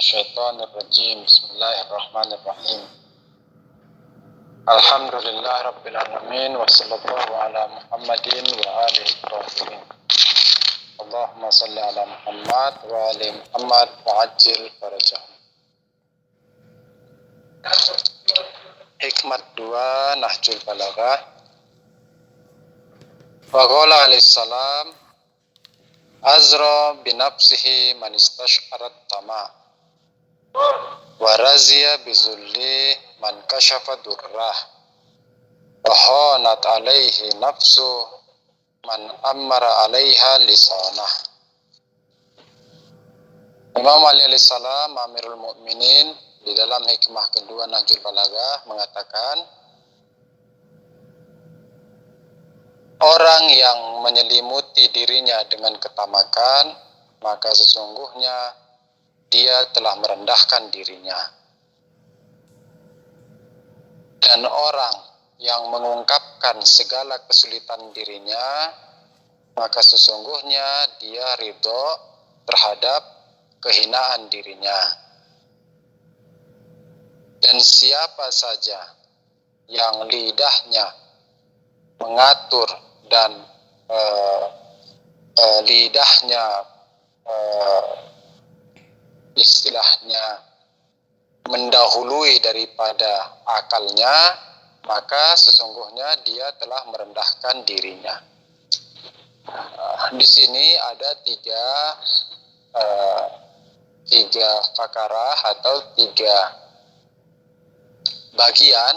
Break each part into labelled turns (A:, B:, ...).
A: minasyaitonirrajim. Bismillahirrahmanirrahim. Alhamdulillahirabbil alamin wa sallallahu ala Muhammadin wa alihi tahirin. Allahumma shalli ala Muhammad wa ali Muhammad wa ajil farajahum. Hikmat 2 Nahjul Balaghah. Wa qala alaihi salam azra binafsihi man istash'arat tama wa raziya bizulli man kashafa durrah wa hanat alaihi nafsu man ammara alaiha lisanah. Imam Ali alaihi salam Amirul Mukminin di dalam hikmah kedua Nahjul Balaghah mengatakan, orang yang menyelimuti dirinya dengan ketamakan, maka sesungguhnya dia telah merendahkan dirinya. Dan orang yang mengungkapkan segala kesulitan dirinya, maka sesungguhnya dia ridho terhadap kehinaan dirinya. Dan siapa saja yang lidahnya mengatur dan lidahnya istilahnya mendahului daripada akalnya, maka sesungguhnya dia telah merendahkan dirinya. Di sini ada tiga fakarah atau tiga bagian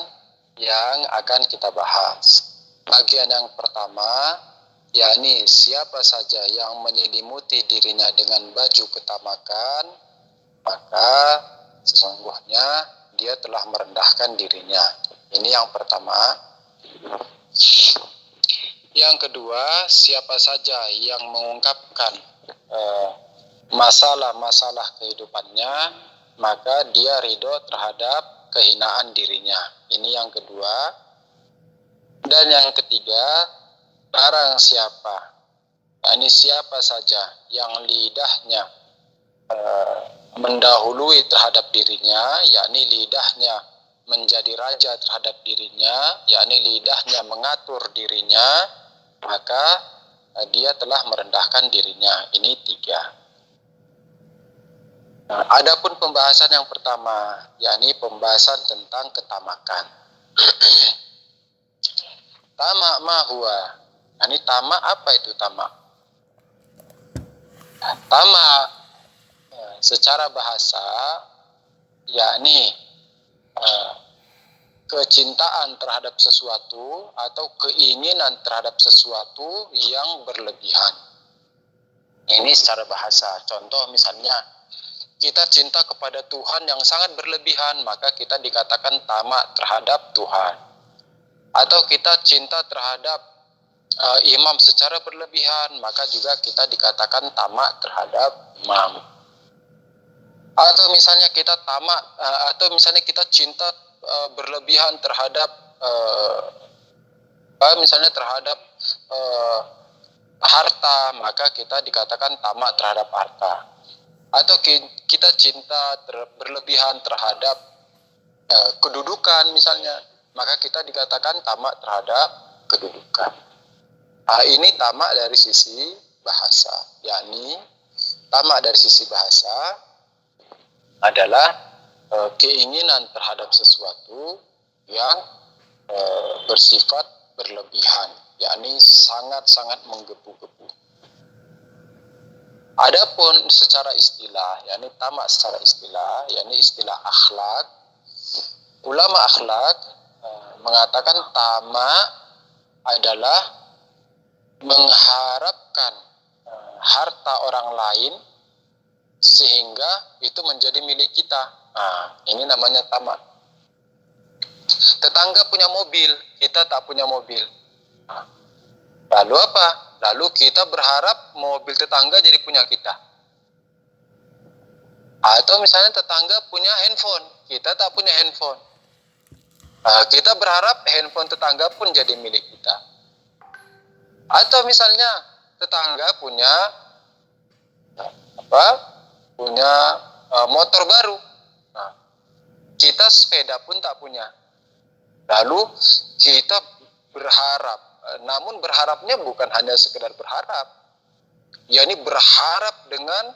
A: yang akan kita bahas. Bagian yang pertama, yakni siapa saja yang menyelimuti dirinya dengan baju ketamakan, maka sesungguhnya dia telah merendahkan dirinya. Ini yang pertama. Yang kedua, siapa saja yang mengungkapkan masalah-masalah kehidupannya, maka dia ridho terhadap kehinaan dirinya. Ini yang kedua. Dan yang ketiga, barang siapa, yakni siapa saja yang lidahnya mendahului terhadap dirinya, yakni lidahnya menjadi raja terhadap dirinya, yakni lidahnya mengatur dirinya, maka dia telah merendahkan dirinya. Ini tiga. Adapun pembahasan yang pertama, yakni pembahasan tentang ketamakan. Tamak mahua. Ini tamak, apa itu tamak? Tamak secara bahasa yakni kecintaan terhadap sesuatu atau keinginan terhadap sesuatu yang berlebihan. Ini secara bahasa. Contoh misalnya, kita cinta kepada Tuhan yang sangat berlebihan, maka kita dikatakan tamak terhadap Tuhan. Atau kita cinta terhadap imam secara berlebihan, maka juga kita dikatakan tamak terhadap imam. Atau misalnya kita tamak, atau misalnya kita cinta berlebihan terhadap misalnya terhadap harta, maka kita dikatakan tamak terhadap harta. Atau kita cinta berlebihan terhadap kedudukan misalnya, maka kita dikatakan tamak terhadap kedudukan. Ini tamak dari sisi bahasa, yakni tamak dari sisi bahasa adalah keinginan terhadap sesuatu yang bersifat berlebihan, yakni sangat-sangat menggebu-gebu. Adapun secara istilah, yakni tamak secara istilah, yakni istilah akhlak, ulama akhlak mengatakan tamak adalah mengharapkan harta orang lain sehingga itu menjadi milik kita. Ini namanya tamak. Tetangga punya mobil, kita tak punya mobil. Lalu apa? Lalu kita berharap mobil tetangga jadi punya kita. Atau misalnya tetangga punya handphone, kita tak punya handphone. Kita berharap handphone tetangga pun jadi milik kita. Atau misalnya tetangga punya motor baru. Nah, kita sepeda pun tak punya. Lalu kita berharap, namun berharapnya bukan hanya sekedar berharap, yakni berharap dengan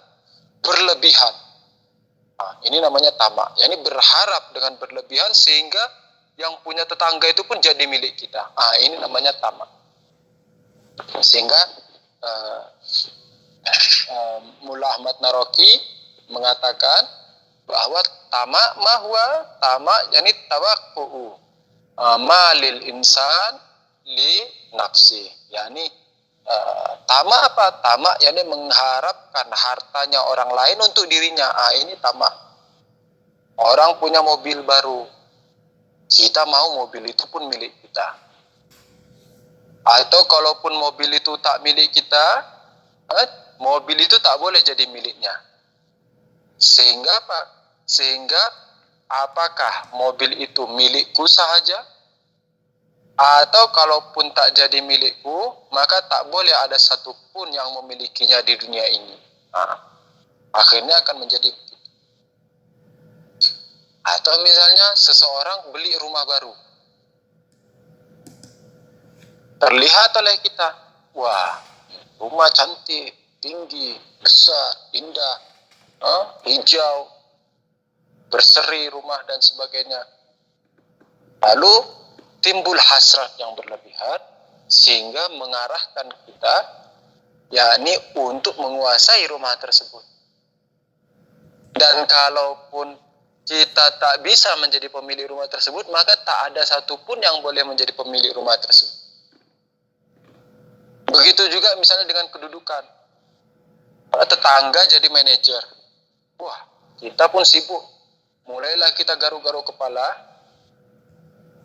A: berlebihan. Nah, ini namanya tamak. Yakni berharap dengan berlebihan sehingga yang punya tetangga itu pun jadi milik kita. Ah, ini namanya tamak. Sehingga Mullah Ahmad Naroki mengatakan bahwa tamak mahwa tamak yakni tawakku malil insan li nafsi. Yakni tamak apa? Tamak yakni mengharapkan hartanya orang lain untuk dirinya. Ah, ini tamak. Orang punya mobil baru, kita mau mobil itu pun milik kita. Atau kalaupun mobil itu tak milik kita, mobil itu tak boleh jadi miliknya. Sehingga apa? Sehingga apakah mobil itu milikku sahaja? Atau kalaupun tak jadi milikku, maka tak boleh ada satupun yang memilikinya di dunia ini. Nah, akhirnya akan menjadi begitu. Atau misalnya seseorang beli rumah baru, terlihat oleh kita, wah, rumah cantik, tinggi, besar, indah, hijau, berseri rumah dan sebagainya. Lalu timbul hasrat yang berlebihan sehingga mengarahkan kita yakni untuk menguasai rumah tersebut. Dan kalaupun kita tak bisa menjadi pemilik rumah tersebut, maka tak ada satupun yang boleh menjadi pemilik rumah tersebut. Begitu juga misalnya dengan kedudukan. Tetangga jadi manajer. Wah, kita pun sibuk. Mulailah kita garuk-garuk kepala.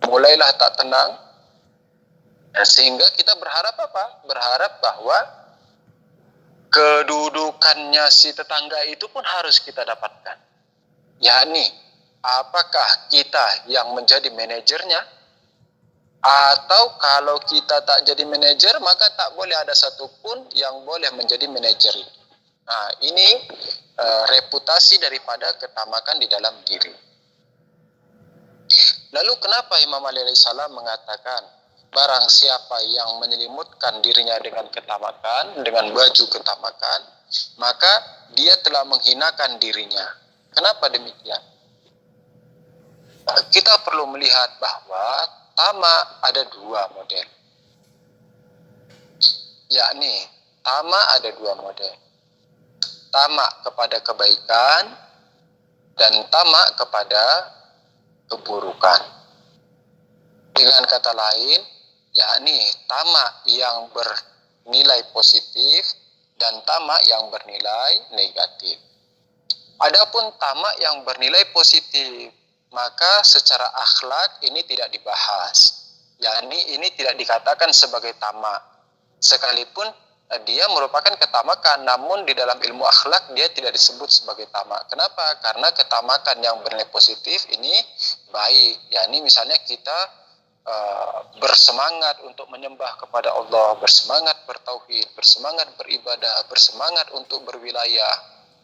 A: Mulailah tak tenang. Sehingga kita berharap apa? Berharap bahwa kedudukannya si tetangga itu pun harus kita dapatkan. Yakni, apakah kita yang menjadi manajernya? Atau kalau kita tak jadi manajer, maka tak boleh ada satupun yang boleh menjadi manajer. Nah, ini reputasi daripada ketamakan di dalam diri. Lalu kenapa Imam Ali alaihissalam mengatakan, barang siapa yang menyelimutkan dirinya dengan ketamakan, dengan baju ketamakan, maka dia telah menghinakan dirinya. Kenapa demikian? Kita perlu melihat bahwa tamak ada dua model. Yakni, tamak ada dua model. Tamak kepada kebaikan dan tamak kepada keburukan. Dengan kata lain, yakni tamak yang bernilai positif dan tamak yang bernilai negatif. Adapun tamak yang bernilai positif, maka secara akhlak ini tidak dibahas. Yakni ini tidak dikatakan sebagai tamak. Sekalipun dia merupakan ketamakan, namun di dalam ilmu akhlak dia tidak disebut sebagai tamak. Kenapa? Karena ketamakan yang bernilai positif ini baik. Yakni misalnya kita bersemangat untuk menyembah kepada Allah, bersemangat bertauhid, bersemangat beribadah, bersemangat untuk berwilayah,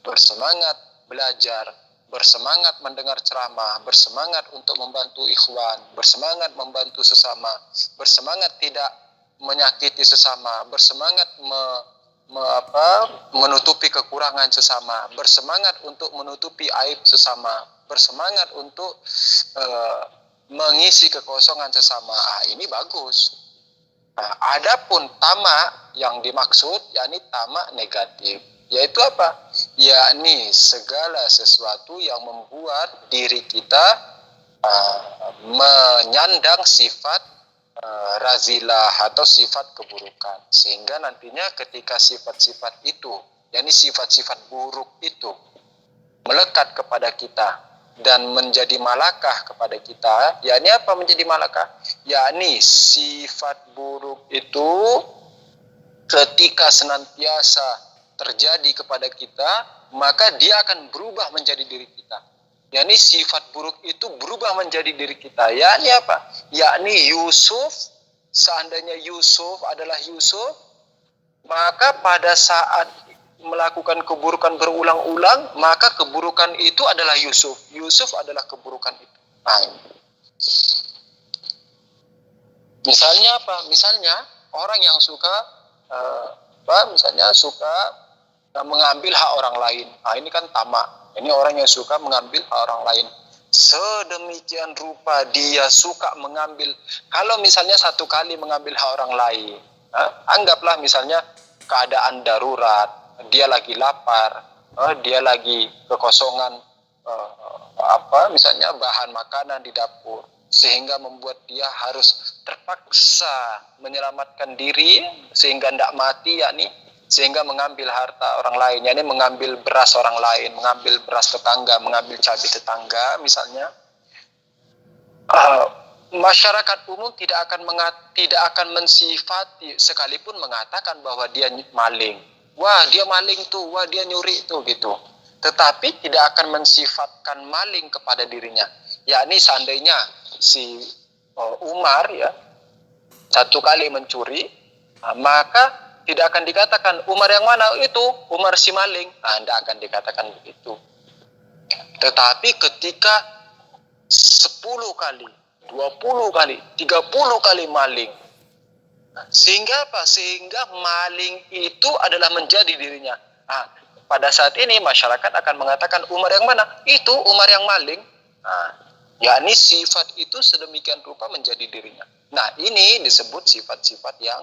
A: bersemangat belajar, bersemangat mendengar ceramah, bersemangat untuk membantu ikhwan, bersemangat membantu sesama, bersemangat tidak menyakiti sesama, bersemangat menutupi kekurangan sesama, bersemangat untuk menutupi aib sesama, bersemangat untuk mengisi kekosongan sesama. Ini bagus. Nah, adapun tamak yang dimaksud yakni tamak negatif. Yaitu apa? Yakni segala sesuatu yang membuat diri kita menyandang sifat razilah atau sifat keburukan. Sehingga nantinya ketika sifat-sifat itu, yakni sifat-sifat buruk itu melekat kepada kita dan menjadi malakah kepada kita, yakni apa menjadi malakah? Yakni sifat buruk itu ketika senantiasa terjadi kepada kita, maka dia akan berubah menjadi diri kita. Yakni sifat buruk itu berubah menjadi diri kita. Yakni apa? Yakni Yusuf, seandainya Yusuf adalah Yusuf, maka pada saat melakukan keburukan berulang-ulang, maka keburukan itu adalah Yusuf. Yusuf adalah keburukan itu. Nah, misalnya apa? Misalnya orang yang suka misalnya suka mengambil hak orang lain. Nah, ini kan tamak. Ini orang yang suka mengambil hak orang lain. Sedemikian rupa dia suka mengambil. Kalau misalnya satu kali mengambil hak orang lain, anggaplah misalnya keadaan darurat, dia lagi lapar, dia lagi kekosongan misalnya bahan makanan di dapur, sehingga membuat dia harus terpaksa menyelamatkan diri sehingga tidak mati, yakni sehingga mengambil harta orang lain, yakni mengambil beras orang lain, mengambil beras tetangga, mengambil cabai tetangga misalnya. Masyarakat umum tidak akan mensifati sekalipun mengatakan bahwa dia maling. Wah, dia maling tuh, wah dia nyuri tuh gitu. Tetapi tidak akan mensifatkan maling kepada dirinya. Yakni seandainya si Umar ya satu kali mencuri, maka tidak akan dikatakan Umar yang mana itu, Umar si maling. Tidak akan dikatakan begitu. Tetapi ketika 10 kali, 20 kali, 30 kali maling, sehingga apa? Sehingga maling itu adalah menjadi dirinya. Pada saat ini masyarakat akan mengatakan Umar yang mana? Itu Umar yang maling. Yakni sifat itu sedemikian rupa menjadi dirinya. Nah, ini disebut sifat-sifat yang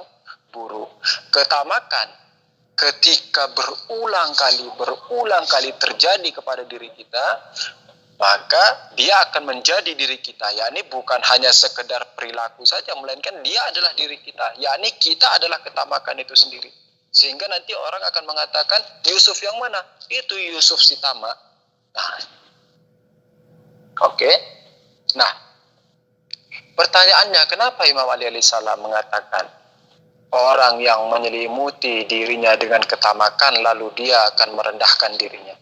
A: buruk. Ketamakan ketika berulang kali terjadi kepada diri kita, maka dia akan menjadi diri kita. Yakni bukan hanya sekedar perilaku saja, melainkan dia adalah diri kita. Yakni kita adalah ketamakan itu sendiri. Sehingga nanti orang akan mengatakan, Yusuf yang mana? Itu Yusuf si tamak. Oke. Nah, pertanyaannya, kenapa Imam Ali alaihissalam mengatakan orang yang menyelimuti dirinya dengan ketamakan lalu dia akan merendahkan dirinya?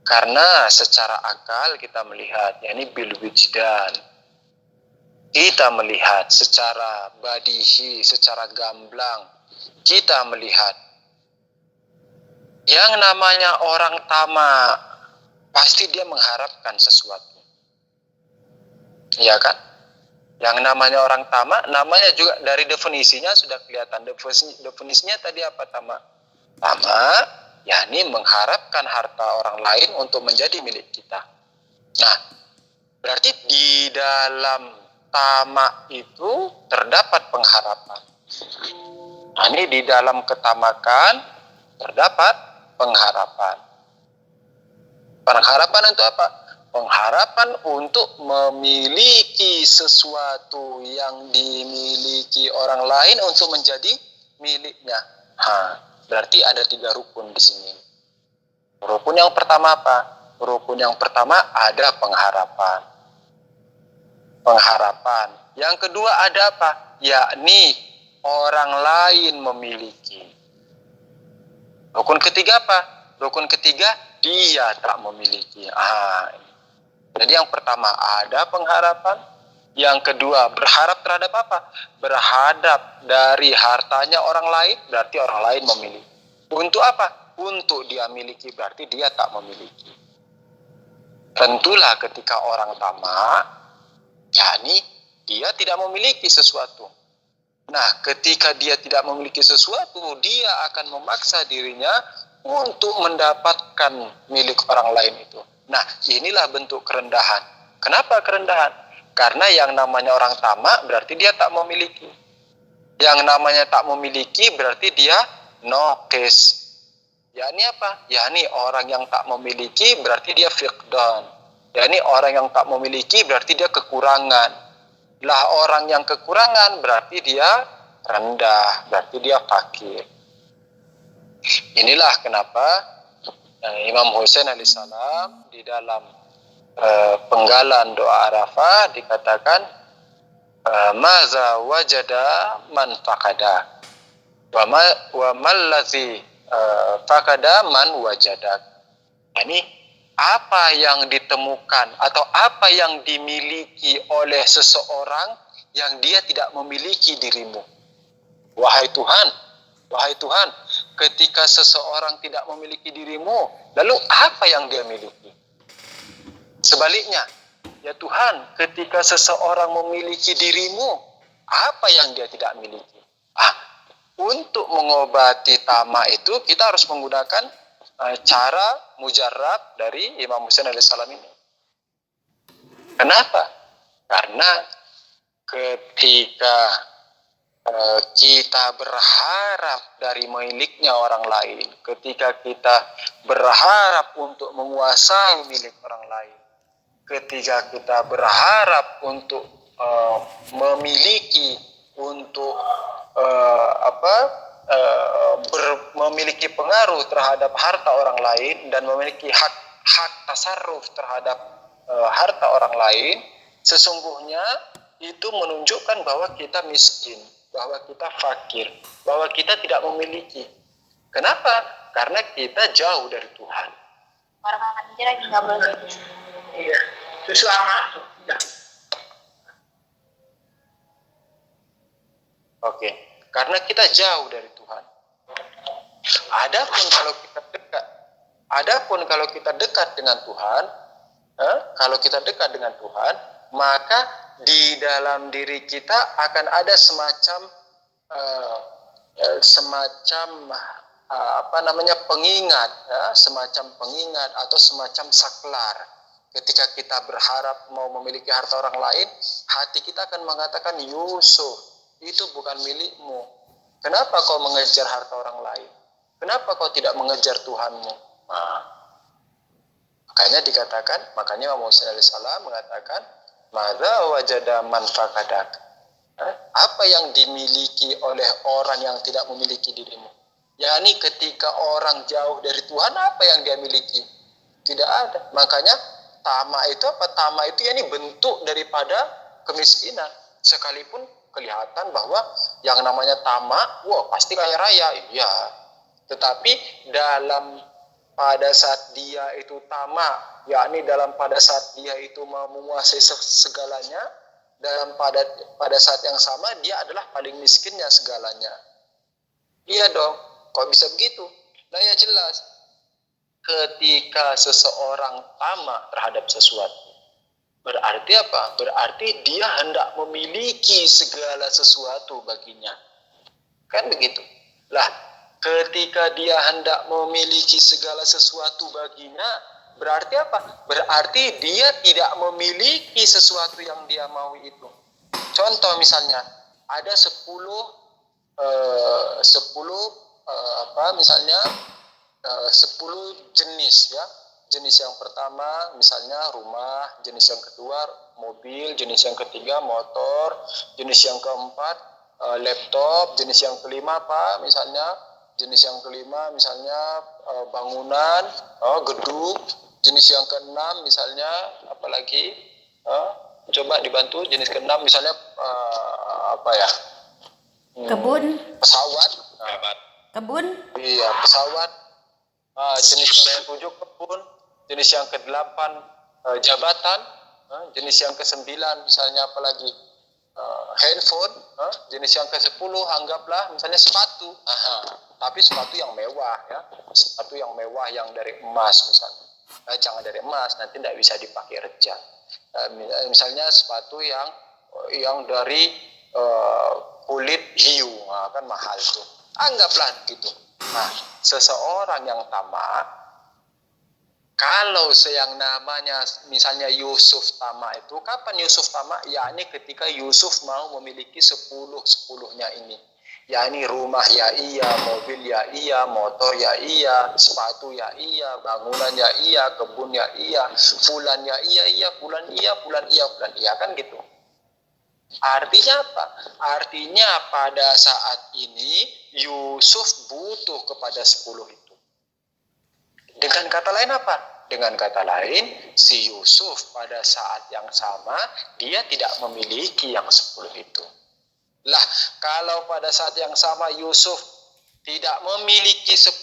A: Karena secara akal kita melihat, yakni bil wijdan, kita melihat secara badihi, secara gamblang, kita melihat yang namanya orang tamak pasti dia mengharapkan sesuatu, ya kan? Yang namanya orang tamak, namanya juga dari definisinya sudah kelihatan. Definisinya tadi apa tamak? Tamak, yakni mengharapkan harta orang lain untuk menjadi milik kita. Nah, berarti di dalam tamak itu terdapat pengharapan. Nah, ini di dalam ketamakan terdapat pengharapan. Pengharapan untuk apa? Pengharapan untuk memiliki sesuatu yang dimiliki orang lain untuk menjadi miliknya. Berarti ada 3 rukun di sini. Rukun yang pertama apa? Rukun yang pertama ada pengharapan. Pengharapan. Yang kedua ada apa? Yakni orang lain memiliki. Rukun ketiga apa? Rukun ketiga dia tak memiliki. Jadi yang pertama ada pengharapan. Yang kedua berharap terhadap apa? Berharap dari hartanya orang lain, berarti orang lain memiliki. Untuk apa? Untuk dia miliki, berarti dia tak memiliki. Tentulah ketika orang tamak, yakni dia tidak memiliki sesuatu. Nah, ketika dia tidak memiliki sesuatu, dia akan memaksa dirinya untuk mendapatkan milik orang lain itu. Nah, inilah bentuk kerendahan. Kenapa kerendahan? Karena yang namanya orang tamak berarti dia tak memiliki. Yang namanya tak memiliki berarti dia nokes. Yakni apa? Yakni orang yang tak memiliki berarti dia fiqdan. Yakni orang yang tak memiliki berarti dia kekurangan. Lah orang yang kekurangan berarti dia rendah, berarti dia fakir. Inilah kenapa Imam Husain alaihissalam di dalam penggalan doa Arafah dikatakan maza wajada man faqada wa mallazi faqada man wajada. Ini apa yang ditemukan atau apa yang dimiliki oleh seseorang yang dia tidak memiliki dirimu. Wahai Tuhan, ketika seseorang tidak memiliki dirimu, lalu apa yang dia miliki? Sebaliknya, ya Tuhan, ketika seseorang memiliki dirimu, apa yang dia tidak miliki? Untuk mengobati tamak itu, kita harus menggunakan cara mujarab dari Imam Husain alaihissalam ini. Kenapa? Karena ketika kita berharap dari miliknya orang lain, ketika kita berharap untuk menguasai milik orang lain, ketika kita berharap untuk memiliki, untuk memiliki pengaruh terhadap harta orang lain dan memiliki hak tasarruf terhadap harta orang lain, sesungguhnya itu menunjukkan bahwa kita miskin, bahwa kita fakir, bahwa kita tidak memiliki. Kenapa? Karena kita jauh dari Tuhan.
B: Orang aja lagi nggak boleh.
C: Iya, itu sama.
A: Oke, karena kita jauh dari Tuhan. Adapun kalau kita dekat dengan Tuhan, maka di dalam diri kita akan ada semacam pengingat, semacam pengingat atau semacam saklar. Ketika kita berharap mau memiliki harta orang lain, hati kita akan mengatakan, Yusuf, itu bukan milikmu. Kenapa kau mengejar harta orang lain? Kenapa kau tidak mengejar Tuhanmu? Makanya Imam Husain alaihissalam mengatakan, madza wajada man faqadak. Apa yang dimiliki oleh orang yang tidak memiliki dirimu? yakni ketika orang jauh dari Tuhan, apa yang dia miliki? Tidak ada. Makanya tamak itu apa? Tamak itu yakni bentuk daripada kemiskinan. Sekalipun kelihatan bahwa yang namanya tamak, wah pasti kaya raya. Iya. Tetapi pada saat dia itu tamak, yakni pada saat dia itu mau menguasai segalanya, pada saat yang sama dia adalah paling miskinnya segalanya. Iya dong, kok bisa begitu? Nah ya jelas, ketika seseorang tamak terhadap sesuatu, berarti apa? Berarti dia hendak memiliki segala sesuatu baginya. Kan begitu? Lah, ketika dia hendak memiliki segala sesuatu baginya, berarti apa? Berarti dia tidak memiliki sesuatu yang dia mau itu. Contoh misalnya, ada 10 jenis ya. Jenis yang pertama misalnya rumah, jenis yang kedua mobil, jenis yang ketiga motor, jenis yang keempat laptop, jenis yang kelima apa misalnya, jenis yang kelima misalnya bangunan, gedung, jenis yang keenam misalnya apalagi coba dibantu, jenis keenam misalnya
B: Kebun.
A: Pesawat.
B: Kebun.
A: Iya, pesawat. Jenis yang ke-7 kebun, jenis yang ke-8 jabatan, jenis yang ke-9 misalnya apalagi handphone, jenis yang ke-10 anggaplah misalnya sepatu. Tapi sepatu yang mewah ya, sepatu yang mewah yang dari emas misalnya. Jangan dari emas, nanti tidak bisa dipakai reja. Misalnya sepatu yang dari kulit hiu, kan mahal tuh. Anggaplah gitu. Nah, seseorang yang tamak, kalau yang namanya misalnya Yusuf tamak itu, kapan Yusuf tamak? Yakni ketika Yusuf mau memiliki 10-10-nya ini. Yakni rumah ya iya, mobil ya iya, motor ya iya, sepatu ya iya, bangunan ya iya, kebun ya iya, fulan ya iya, fulan iya, kan gitu. Artinya apa? Artinya pada saat ini Yusuf butuh kepada 10 itu. Dengan kata lain apa? Dengan kata lain, si Yusuf pada saat yang sama dia tidak memiliki yang 10 itu. Lah, kalau pada saat yang sama Yusuf tidak memiliki 10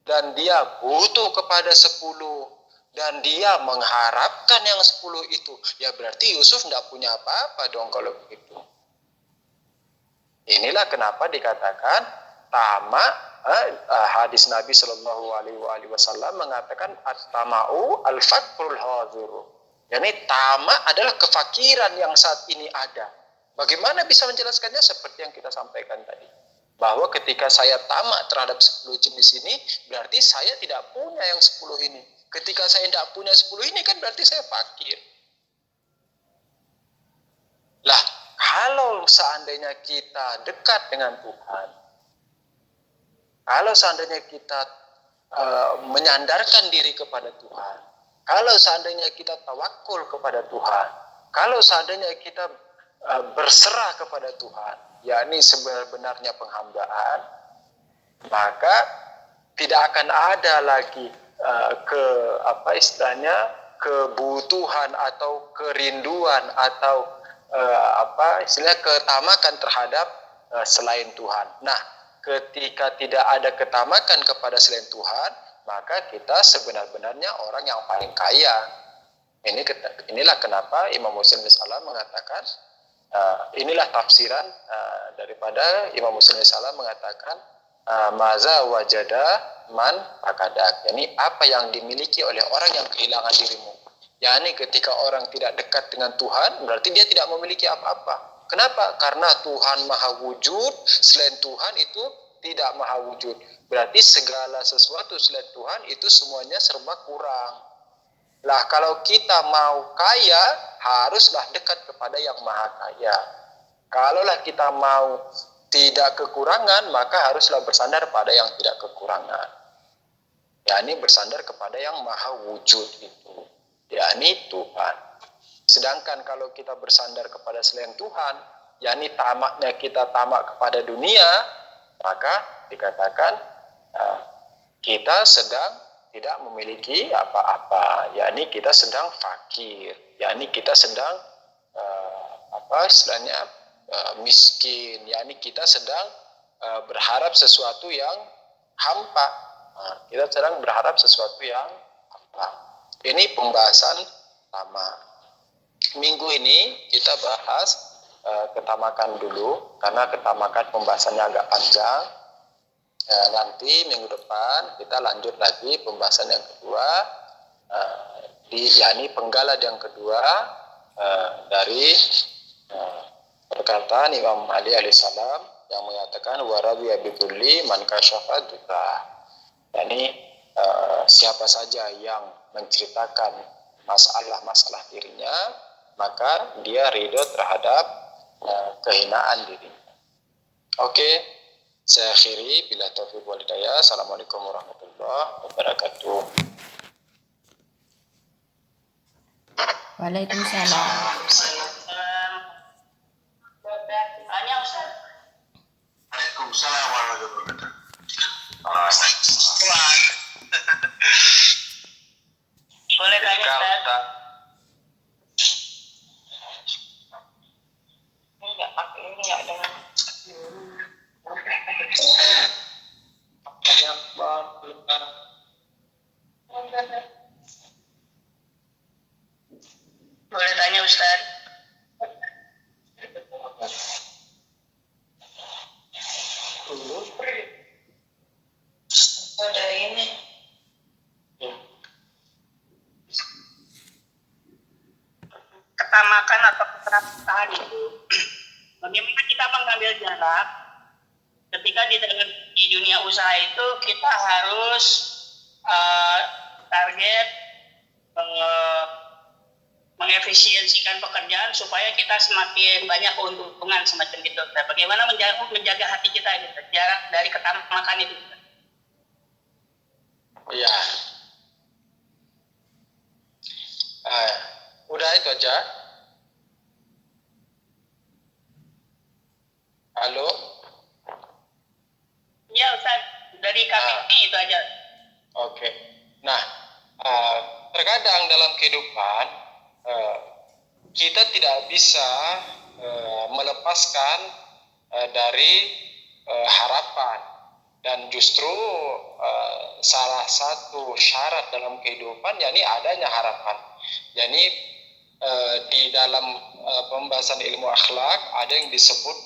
A: dan dia butuh kepada 10 dan dia mengharapkan yang 10 itu, ya berarti Yusuf tidak punya apa-apa dong kalau begitu. Inilah kenapa dikatakan tamak hadis Nabi Shallallahu Alaihi Wasallam mengatakan at-tama'u al-faqrul hadir. Yani tamak adalah kefakiran yang saat ini ada. Bagaimana bisa menjelaskannya? Seperti yang kita sampaikan tadi. Bahwa ketika saya tamak terhadap 10 jenis ini, berarti saya tidak punya yang 10 ini. Ketika saya tidak punya 10 ini kan berarti saya fakir. Lah, kalau seandainya kita dekat dengan Tuhan, kalau seandainya kita menyandarkan diri kepada Tuhan, kalau seandainya kita tawakul kepada Tuhan, kalau seandainya kita berserah kepada Tuhan, yakni sebenarnya penghambaan, maka tidak akan ada lagi kebutuhan atau kerinduan atau ketamakan terhadap selain Tuhan. Nah, ketika tidak ada ketamakan kepada selain Tuhan, maka kita sebenar-benarnya orang yang paling kaya. Inilah kenapa Imam Muslim SAW mengatakan, inilah tafsiran daripada Imam Muslim SAW mengatakan, maza wajada man akadak. Yani apa yang dimiliki oleh orang yang kehilangan dirimu. Yani ketika orang tidak dekat dengan Tuhan, berarti dia tidak memiliki apa-apa. Kenapa? Karena Tuhan maha wujud, selain Tuhan itu tidak maha wujud. Berarti segala sesuatu selain Tuhan itu semuanya serba kurang. Lah kalau kita mau kaya, haruslah dekat kepada yang maha kaya. Kalaulah kita mau tidak kekurangan, maka haruslah bersandar pada yang tidak kekurangan. Yani bersandar kepada yang maha wujud itu, yakni Tuhan. Sedangkan kalau kita bersandar kepada selain Tuhan, yakni tamaknya kita tamak kepada dunia, maka dikatakan kita sedang tidak memiliki apa-apa, yakni kita sedang fakir, yakni kita sedang miskin, yakni kita sedang berharap sesuatu yang hampa. Kita sedang berharap sesuatu yang hampa. Ini pembahasan tamak. Minggu ini kita bahas ketamakan dulu, karena ketamakan pembahasannya agak panjang. Nanti minggu depan kita lanjut lagi pembahasan yang kedua, yakni penggalad yang kedua dari perkataan Imam Ali alaihissalam yang mengatakan warabiya bikulli man kasyafa duka. Yani siapa saja yang menceritakan masalah-masalah dirinya, maka dia ridho terhadap kehinaan dirinya. Oke, saya akhiri bila taufiq wal hidayah. Assalamualaikum warahmatullahi wabarakatuh.
B: Waalaikumsalam.
C: Waalaikumsalam warahmatullahi wabarakatuh. Boleh tanya, Ustaz? Enggak, ini enggak ada. Boleh tanya, Ustaz? Ada ini. Ketamakan atau keterasan itu, bagaimana kita mengambil jarak ketika di dunia usaha itu kita harus target mengefisiensikan pekerjaan supaya kita semakin banyak keuntungan semacam itu. Nah, bagaimana menjaga hati kita gitu, jarak dari ketamakan itu?
A: Iya. Udah itu aja. Halo?
C: Iya Ustaz, dari kami itu aja.
A: Oke. Nah, terkadang dalam kehidupan kita tidak bisa melepaskan dari harapan, dan justru salah satu syarat dalam kehidupan yakni adanya harapan. Yakni di dalam pembahasan ilmu akhlak ada yang disebut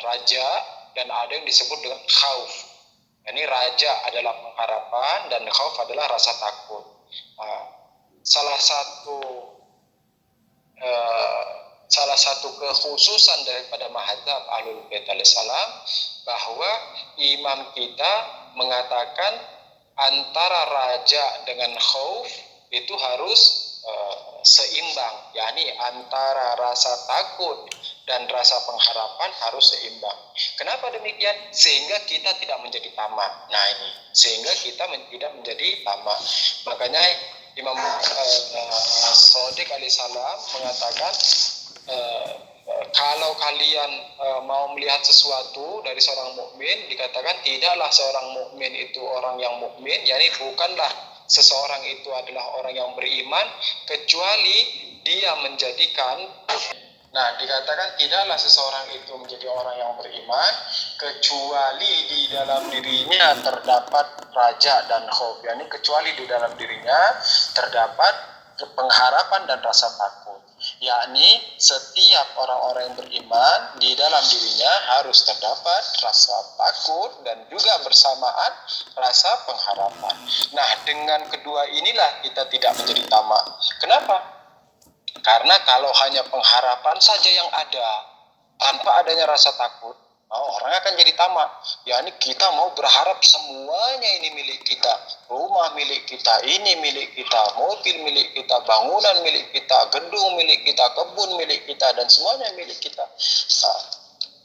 A: raja dan ada yang disebut dengan khauf. Ini raja adalah pengharapan dan khauf adalah rasa takut. Salah satu kekhususan daripada mazhab Ahlul Bait alaihissalam bahwa imam kita mengatakan antara raja dengan khauf itu harus seimbang, yakni antara rasa takut dan rasa pengharapan harus seimbang. Kenapa demikian? Sehingga kita tidak menjadi tamak. Nah ini, sehingga kita tidak menjadi tamak. Makanya Imam Shadiq alaihissalam mengatakan kalau kalian mau melihat sesuatu dari seorang mukmin, dikatakan tidaklah seorang mukmin itu orang yang mukmin, yakni bukanlah seseorang itu adalah orang yang beriman kecuali dia menjadikan. Nah, dikatakan tidaklah seseorang itu menjadi orang yang beriman kecuali di dalam dirinya terdapat raja dan khauf, yakni kecuali di dalam dirinya terdapat pengharapan dan rasa takut. Yakni setiap orang-orang yang beriman di dalam dirinya harus terdapat rasa takut dan juga bersamaan rasa pengharapan. Nah, dengan kedua inilah kita tidak menjadi tamak. Kenapa? Karena kalau hanya pengharapan saja yang ada tanpa adanya rasa takut, orang akan jadi tamak. Yakni kita mau berharap semuanya ini milik kita. Rumah milik kita, ini milik kita, mobil milik kita, bangunan milik kita, gedung milik kita, kebun milik kita, dan semuanya milik kita. Nah,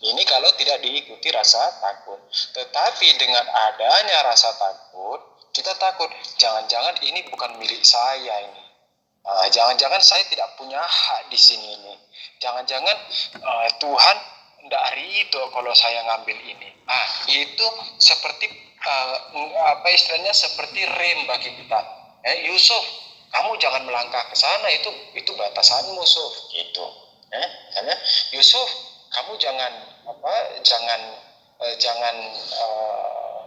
A: ini kalau tidak diikuti rasa takut. Tetapi dengan adanya rasa takut, kita takut, jangan-jangan ini bukan milik saya ini. Jangan-jangan saya tidak punya hak di sini ini. Jangan-jangan Tuhan tidak ridho kalau saya ngambil ini. Itu seperti istilahnya seperti rem bagi kita. Yusuf, kamu jangan melangkah ke sana, itu batasanmu, Yusuf. Gitu. Yusuf, kamu jangan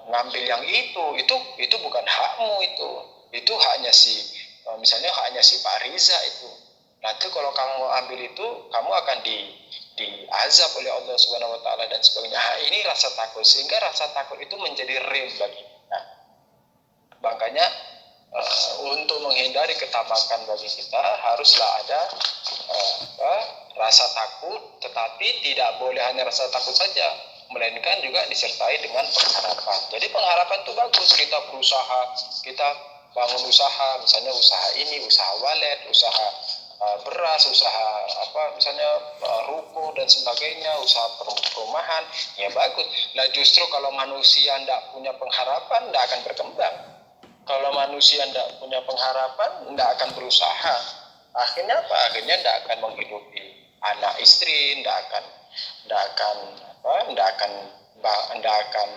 A: ngambil yang itu bukan hakmu itu haknya misalnya haknya si Pak Riza itu. Nanti kalau kamu ambil itu, kamu akan diazab oleh Allah Subhanahu wa taala dan sebagainya. Ini rasa takut, sehingga rasa takut itu menjadi rem bagi kita. Makanya untuk menghindari ketamakan bagi kita haruslah ada rasa takut, tetapi tidak boleh hanya rasa takut saja, melainkan juga disertai dengan pengharapan. Jadi pengharapan itu bagus, kita berusaha, kita bangun usaha, misalnya usaha ini, usaha walet, usaha beras, usaha misalnya ruko dan sebagainya, usaha perumahan, ya bagus. Nah justru kalau manusia tidak punya pengharapan, tidak akan berkembang. Kalau manusia tidak punya pengharapan, tidak akan berusaha. Akhirnya apa? Akhirnya tidak akan menghidupi anak istri, tidak akan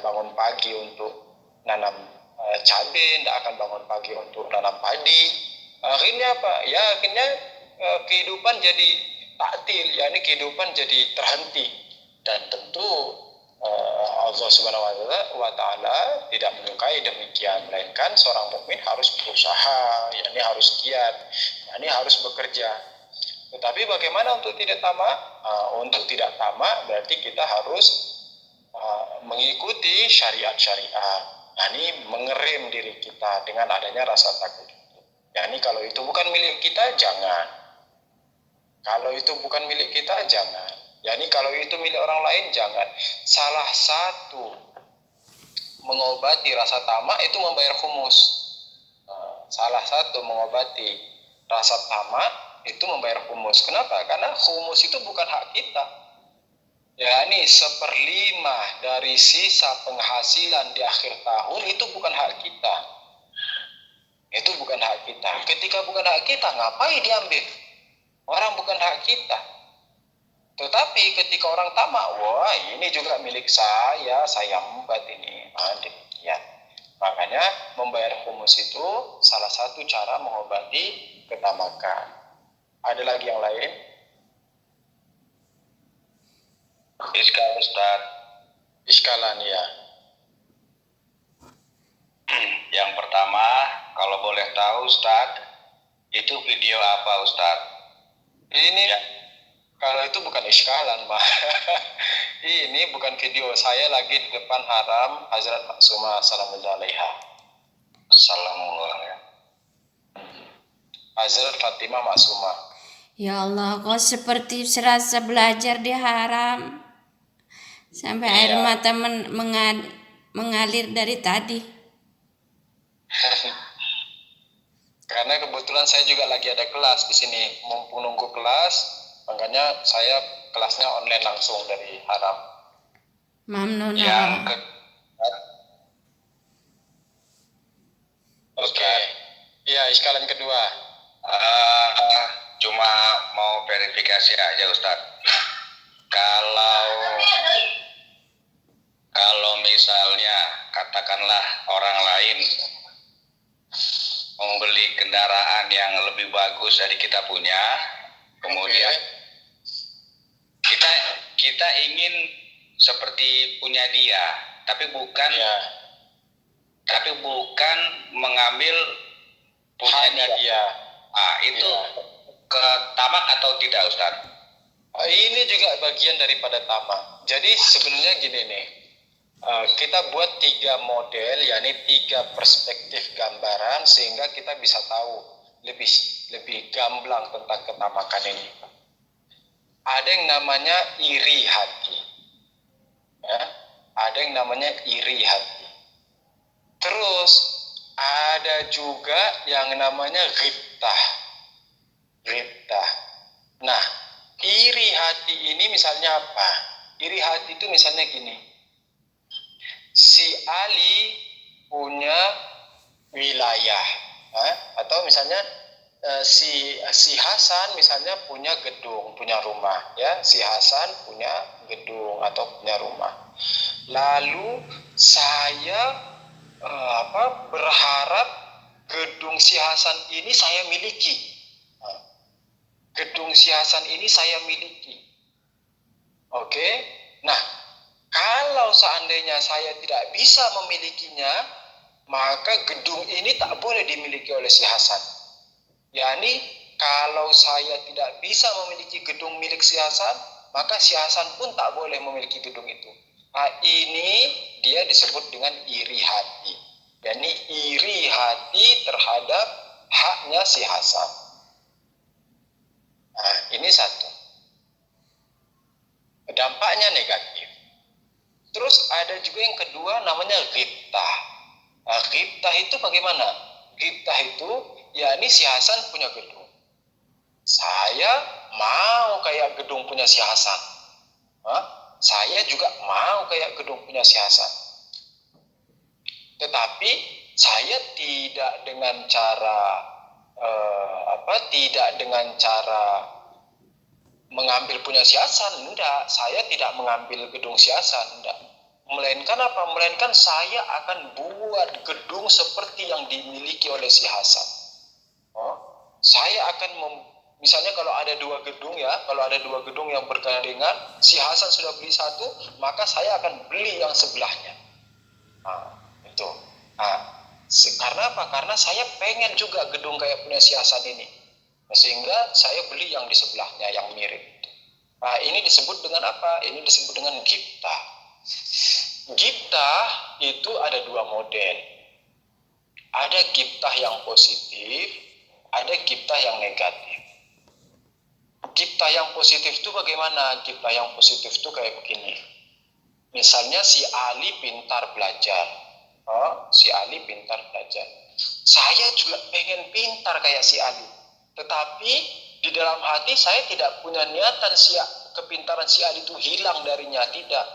A: bangun pagi untuk nanam cabai, tidak akan bangun pagi untuk nanam padi. Akhirnya apa? Ya akhirnya kehidupan jadi taktil, yakni kehidupan jadi terhenti. Dan tentu Allah Subhanahu wa taala tidak menyukai demikian, melainkan seorang mukmin harus berusaha, yakni harus giat, yakni harus bekerja. Tetapi bagaimana untuk tidak tamak? Untuk tidak tamak berarti kita harus mengikuti syariat-syariat, yakni mengerem diri kita dengan adanya rasa takut. Yakni kalau itu bukan milik kita, jangan. Kalau itu bukan milik kita, jangan. Yakni kalau itu milik orang lain, jangan. Salah satu mengobati rasa tamak itu membayar khumus. Salah satu mengobati rasa tamak itu membayar khumus. Kenapa? Karena khumus itu bukan hak kita. Yakni 1/5 dari sisa penghasilan di akhir tahun itu bukan hak kita. Itu bukan hak kita. Ketika bukan hak kita, ngapain diambil? Orang bukan hak kita. Tetapi ketika orang tamak, wah ini juga milik saya empat ini. Ya. Makanya membayar khumus itu salah satu cara mengobati ketamakan. Ada lagi yang lain? Iskal Ustaz. Iskalan ya.
D: Yang pertama, kalau boleh tahu Ustaz, itu video apa Ustaz?
A: Ini
D: ya.
A: Kalau itu bukan iskalan, Mbak. Ini bukan video saya lagi di depan haram Hazrat Maksumah salamullah alaiha.
D: Salamullah.
A: Hazrat Fatimah Maksumah.
B: Ya Allah, kok seperti serasa belajar di haram. Sampai air mata mengalir dari tadi.
A: Karena kebetulan saya juga lagi ada kelas di sini, mumpung nunggu kelas, makanya saya kelasnya online langsung dari haram.
B: Mamnun.
A: Oke. Iya, iskalan kedua.
D: Cuma mau verifikasi aja Ustadz. Kalau misalnya katakanlah orang lain membeli kendaraan yang lebih bagus dari kita punya, kemudian kita ingin seperti punya dia, tapi bukan mengambil punya dia. Itu ke tamak atau tidak, Ustaz?
A: Ini juga bagian daripada tamak. Jadi sebenarnya gini nih, kita buat 3 model, yakni 3 perspektif gambaran sehingga kita bisa tahu lebih gamblang tentang ketamakan ini. Ada yang namanya iri hati, ya. Ada yang namanya iri hati. Terus ada juga yang namanya ghibtah. Nah, iri hati ini misalnya apa? Iri hati itu misalnya gini. Si Ali punya wilayah, atau misalnya si Hasan misalnya punya gedung, punya rumah, ya. Si Hasan punya gedung atau punya rumah. Lalu saya berharap gedung si Hasan ini saya miliki. Gedung si Hasan ini saya miliki. Oke. Nah, kalau seandainya saya tidak bisa memilikinya, maka gedung ini tak boleh dimiliki oleh si Hasan. Yani kalau saya tidak bisa memiliki gedung milik si Hasan, maka si Hasan pun tak boleh memiliki gedung itu. Nah, ini dia disebut dengan iri hati. Yani iri hati terhadap haknya si Hasan. Nah, ini satu. Dampaknya negatif. Terus ada juga yang kedua namanya ghibtah. Nah, ghibtah itu bagaimana? Ghibtah itu, yakni si Hasan punya gedung. Saya mau kayak gedung punya si Hasan. Saya juga mau kayak gedung punya si Hasan. Tetapi saya tidak dengan cara mengambil punya si Hasan, enggak. Saya tidak mengambil gedung si Hasan, enggak. Melainkan apa? Melainkan saya akan buat gedung seperti yang dimiliki oleh si Hasan. Saya akan misalnya kalau ada 2 gedung, ya, kalau ada 2 gedung yang bergandengan, si Hasan sudah beli 1, maka saya akan beli yang sebelahnya. Itu. Karena apa? Karena saya pengen juga gedung kayak punya si Hasan ini. Sehingga saya beli yang di sebelahnya yang mirip. Nah, ini disebut dengan apa? Ini disebut dengan ghibtah. Ghibtah itu ada 2 model. Ada ghibtah yang positif, ada ghibtah yang negatif. Ghibtah yang positif itu bagaimana? Ghibtah yang positif itu kayak begini. Misalnya si Ali pintar belajar. Si Ali pintar belajar. Saya juga pengen pintar kayak si Ali. Tetapi di dalam hati saya tidak punya niatan kepintaran si Ali itu hilang darinya, tidak.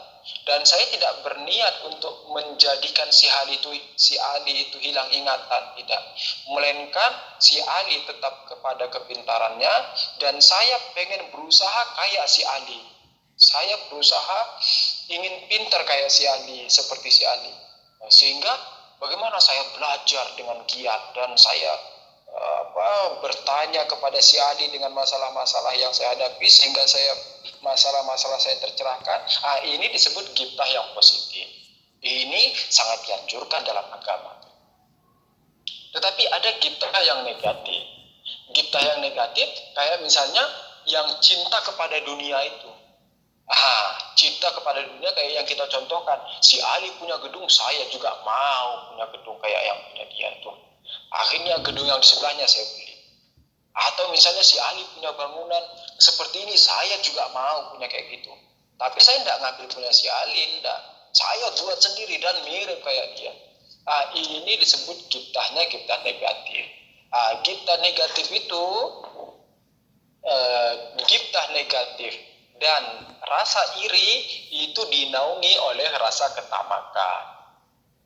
A: Dan saya tidak berniat untuk menjadikan si Ali itu hilang ingatan, tidak. Melainkan si Ali tetap kepada kepintarannya dan saya pengen berusaha kayak si Ali. Saya berusaha ingin pintar kayak si Ali, seperti si Ali. Sehingga bagaimana saya belajar dengan giat dan saya bertanya kepada si Ali dengan masalah-masalah yang saya hadapi sehingga masalah-masalah saya tercerahkan. Ini disebut ghibtah yang positif. Ini sangat dianjurkan dalam agama. Tetapi ada ghibtah yang negatif. Ghibtah yang negatif kayak misalnya yang cinta kepada dunia itu. Cinta kepada dunia kayak yang kita contohkan, si Ali punya gedung, saya juga mau punya gedung kayak yang punya dia itu. Akhirnya gedung yang di sebelahnya saya beli. Atau misalnya si Ali punya bangunan seperti ini, saya juga mau punya kayak gitu. Tapi saya tidak ngambil punya si Ali, tidak. Saya buat sendiri dan mirip kayak dia. Ini disebut gibtah negatif. Gibtah negatif itu gibtah negatif dan rasa iri itu dinaungi oleh rasa ketamakan.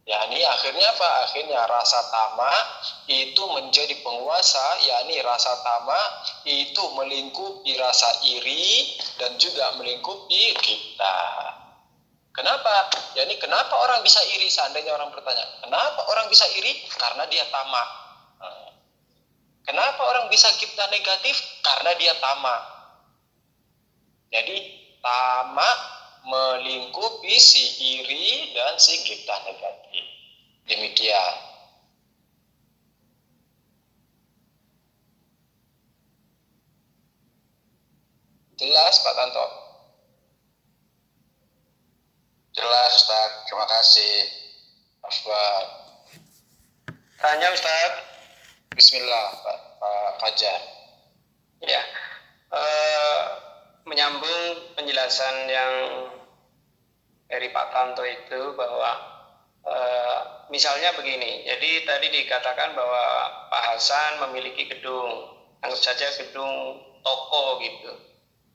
A: Yakni akhirnya apa? Akhirnya rasa tamak itu menjadi penguasa, yakni rasa tamak itu melingkupi rasa iri dan juga melingkupi kita. Kenapa? Yakni kenapa orang bisa iri? Seandainya orang bertanya, kenapa orang bisa iri? Karena dia tamak. Kenapa orang bisa gibtah negatif? Karena dia tamak. Jadi tamak melingkupi si iri dan si gibtah negatif. Demikian. Jelas Pak Tanto?
D: Jelas Ustaz, terima kasih.
A: Afwan.
E: Tanya Ustaz.
A: Bismillah Pak Fajar.
E: Ya, menyambung penjelasan yang dari Pak Tanto itu bahwa misalnya begini, jadi tadi dikatakan bahwa Pak Hasan memiliki gedung, anggap saja gedung toko gitu,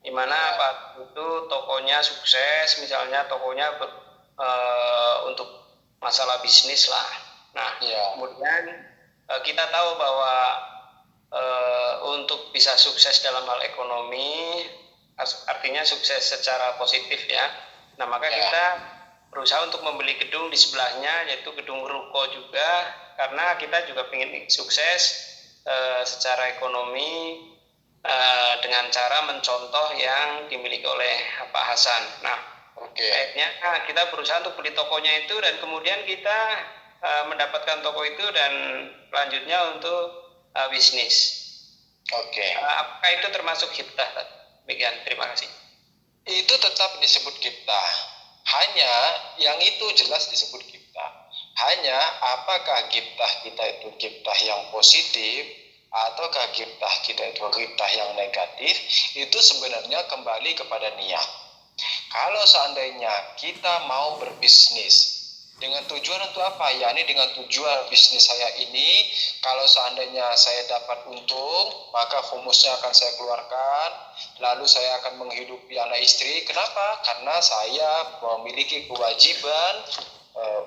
E: dimana Pak itu tokonya sukses, misalnya tokonya untuk masalah bisnis lah. Nah, kemudian kita tahu bahwa untuk bisa sukses dalam hal ekonomi, artinya sukses secara positif ya. Nah, maka kita berusaha untuk membeli gedung di sebelahnya, yaitu gedung ruko juga, karena kita juga ingin sukses secara ekonomi dengan cara mencontoh yang dimiliki oleh Pak Hasan. Nah, akhirnya kita berusaha untuk beli tokonya itu dan kemudian kita mendapatkan toko itu dan selanjutnya untuk bisnis. Apakah itu termasuk gibtah? Demikian, terima kasih.
A: Itu tetap disebut gibtah. Hanya yang itu jelas disebut gibtah. Hanya apakah gibtah kita itu gibtah yang positif ataukah gibtah kita itu gibtah yang negatif, itu sebenarnya kembali kepada niat. Kalau seandainya kita mau berbisnis dengan tujuan untuk apa? Yakni dengan tujuan bisnis saya ini, kalau seandainya saya dapat untung, maka humusnya akan saya keluarkan, lalu saya akan menghidupi anak istri. Kenapa? Karena saya memiliki kewajiban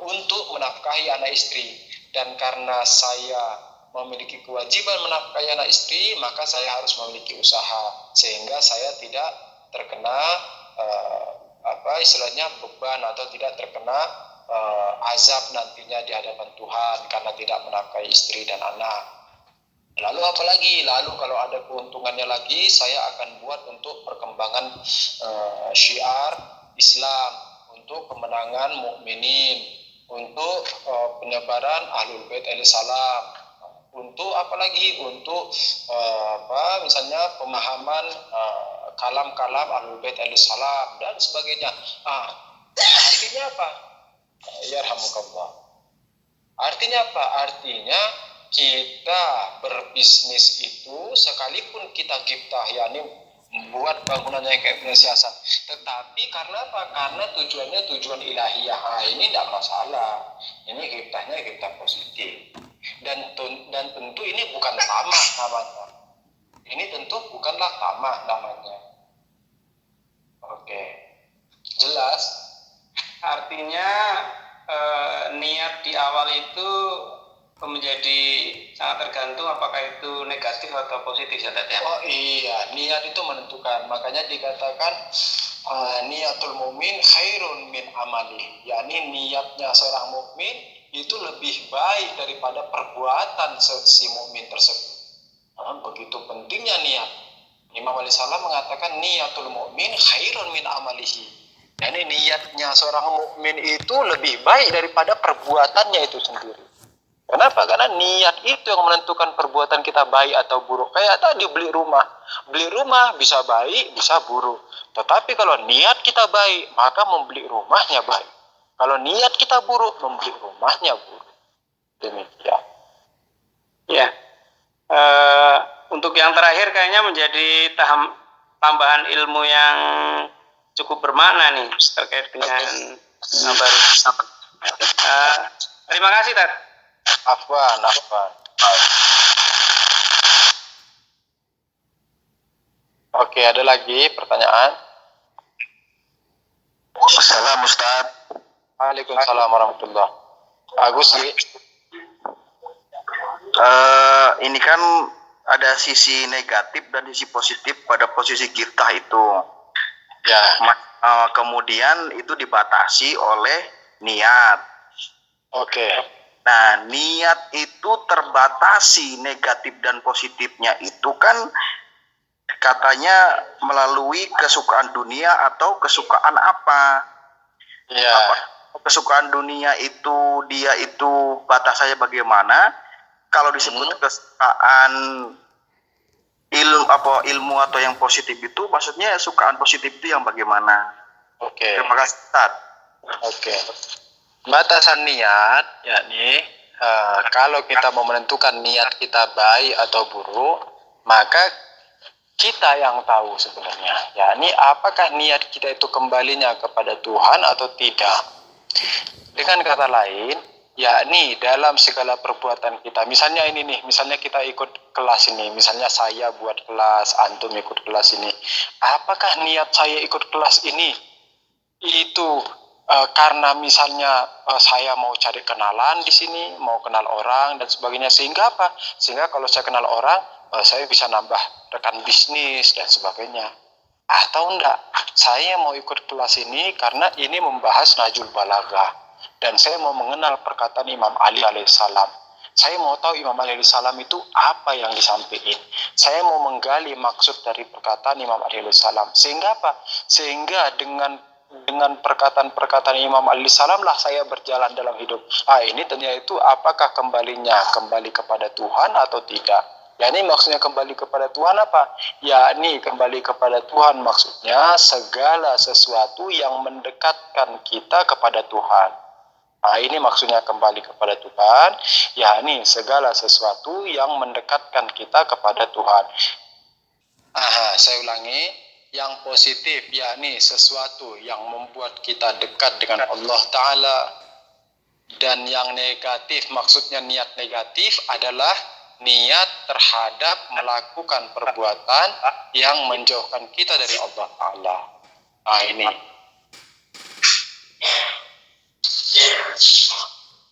A: untuk menafkahi anak istri. Dan karena saya memiliki kewajiban menafkahi anak istri, maka saya harus memiliki usaha, sehingga saya tidak terkena istilahnya beban atau tidak terkena azab nantinya di hadapan Tuhan karena tidak menafkahi istri dan anak. Lalu apalagi? Lalu kalau ada keuntungannya lagi, saya akan buat untuk perkembangan syiar Islam, untuk kemenangan mukminin, untuk penyebaran Ahlul Bait Salam, untuk apalagi? Untuk misalnya pemahaman kalam-kalam Ahlul Bait Salam dan sebagainya. Artinya apa? Yarhamukallah. Artinya apa? Artinya kita berbisnis itu sekalipun kita gibtah, yakni membuat bangunannya kayak punya siasat, tetapi karena apa? Karena tujuannya tujuan ilahiyah, ini tidak masalah. Ini gibtahnya gibtah positif. Dan tentu ini bukan tamak namanya. Ini tentu bukanlah tamak namanya. Oke. Jelas?
E: Artinya niat di awal itu menjadi sangat tergantung apakah itu negatif atau positif ya Tati?
A: Oh iya, niat itu menentukan. Makanya dikatakan niatul mu'min khairun min amali. Yakni niatnya seorang mukmin itu lebih baik daripada perbuatan si mukmin tersebut. Begitu pentingnya niat. Imam Ali Salam mengatakan niatul mu'min khairun min amalihi. Yani niatnya seorang mukmin itu lebih baik daripada perbuatannya itu sendiri. Kenapa? Karena niat itu yang menentukan perbuatan kita baik atau buruk. Kayak tadi beli rumah. Beli rumah bisa baik, bisa buruk. Tetapi kalau niat kita baik, maka membeli rumahnya baik. Kalau niat kita buruk, membeli rumahnya buruk. Demikian.
E: Ya. Untuk yang terakhir kayaknya menjadi tambahan ilmu yang cukup bermakna nih terkait dengan baru. Terima kasih, Tat.
A: Afwan. Oke, ada lagi pertanyaan?
F: Salam Ustaz.
A: Waalaikumsalam warahmatullahi. Agus,
F: Ini kan ada sisi negatif dan sisi positif pada posisi kita itu.
A: ya.
F: Kemudian itu dibatasi oleh niat.
A: Oke.
F: Nah, niat itu terbatasi negatif dan positifnya itu kan katanya melalui kesukaan dunia atau kesukaan apa?
A: Ya.
F: Kesukaan dunia itu dia itu batasannya bagaimana? Kalau disebut kesukaan ilmu atau yang positif itu maksudnya sukaan positif itu yang bagaimana?
A: Oke.
F: Terima kasih, Ustaz.
A: Oke. Batasan niat, yakni kalau kita mau menentukan niat kita baik atau buruk, maka kita yang tahu sebenarnya. Yakni apakah niat kita itu kembalinya kepada Tuhan atau tidak. Dengan kata lain, yakni dalam segala perbuatan kita. Misalnya ini nih, misalnya kita ikut kelas ini, misalnya saya buat kelas, antum ikut kelas ini. Apakah niat saya ikut kelas ini itu karena misalnya saya mau cari kenalan di sini, mau kenal orang dan sebagainya, sehingga apa? Sehingga kalau saya kenal orang, saya bisa nambah rekan bisnis dan sebagainya. Atau enggak, saya mau ikut kelas ini karena ini membahas Nahjul Balaghah dan saya mau mengenal perkataan Imam Ali alaihissalam. Saya mau tahu Imam Ali alaihissalam itu apa yang disampaikan. Saya mau menggali maksud dari perkataan Imam Ali alaihissalam. Sehingga apa? Sehingga dengan perkataan-perkataan Imam Ali alaihissalam lah saya berjalan dalam hidup. Ini ternyata itu apakah kembali kepada Tuhan atau tidak? Yakni maksudnya kembali kepada Tuhan apa? Yakni kembali kepada Tuhan maksudnya segala sesuatu yang mendekatkan kita kepada Tuhan. Ini maksudnya kembali kepada Tuhan, yakni segala sesuatu yang mendekatkan kita kepada Tuhan. Saya ulangi, yang positif yakni sesuatu yang membuat kita dekat dengan Allah Ta'ala, dan yang negatif maksudnya niat negatif adalah niat terhadap melakukan perbuatan yang menjauhkan kita dari Allah Ta'ala. Ini.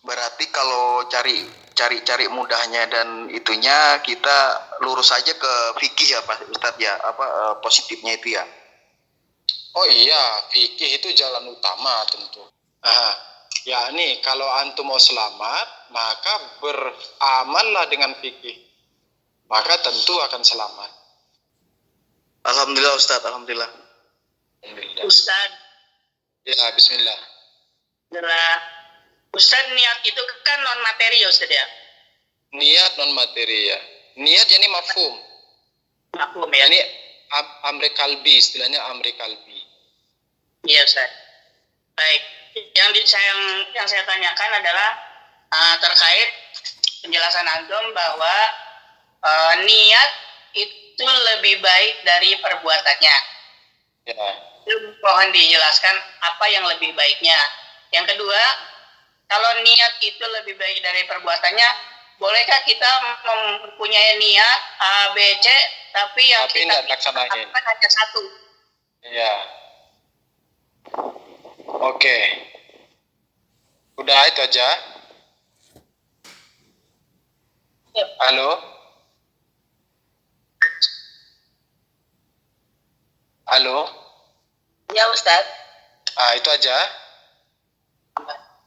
F: Berarti kalau cari mudahnya dan itunya kita lurus aja ke fikih ya Pak Ustadz ya, positifnya itu ya.
A: Oh iya, fikih itu jalan utama tentu. Yakni kalau antum mau selamat, maka beramallah dengan fikih. Maka tentu akan selamat.
F: Alhamdulillah Ustadz, alhamdulillah.
C: Ustaz,
A: Ya, bismillah.
C: Ustaz, niat itu kan non materi ya Ustaz ya?
A: Niat non materi ya. Niat yani mafhum.
C: Maklum ya?
A: Yani amri kalbi, istilahnya amri kalbi.
C: Iya Ustaz. Baik, yang saya tanyakan adalah terkait penjelasan antum bahwa niat itu lebih baik dari perbuatannya.
A: Ya.
C: Mohon dijelaskan apa yang lebih baiknya. Yang kedua, kalau niat itu lebih baik dari perbuatannya, bolehkah kita mempunyai niat A, B, C, tapi yang kita lakukan hanya satu?
A: Iya. Oke. Udah itu aja.
C: Yep.
A: Halo? Halo?
G: Ya Ustadz.
A: Itu aja.